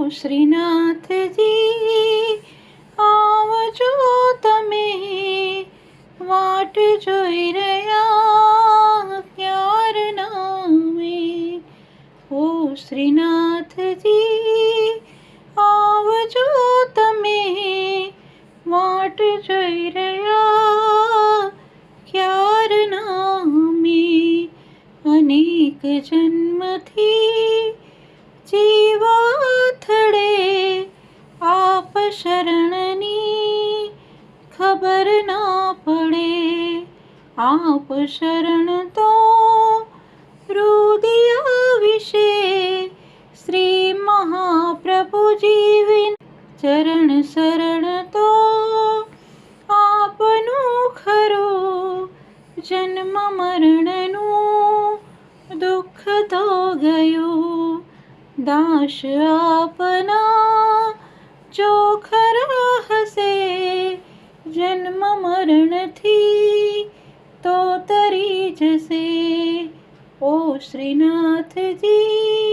શ્રીનાથજી આવજો તમે, વાટ જોઈ રહ્યા ક્યારના અમે. ઓ શ્રીનાથજી આવજો તમે, વાટ જોઈ રહ્યા ક્યારના અમે. અનેક જન્મથી જીવાથડે આપ શરણની ખબર ના પડે. આપ શરણ તો રુદિયા વિશે શ્રી મહાપ્રભુજી વિન ચરણ શરણ તો આપનું ખરું. જન્મ મરણનું દુઃખ તો ગયું, દાસ આપના જો ખરા હશે. જન્મ મરણથી તો તરી જશે. ઓ શ્રીનાથજી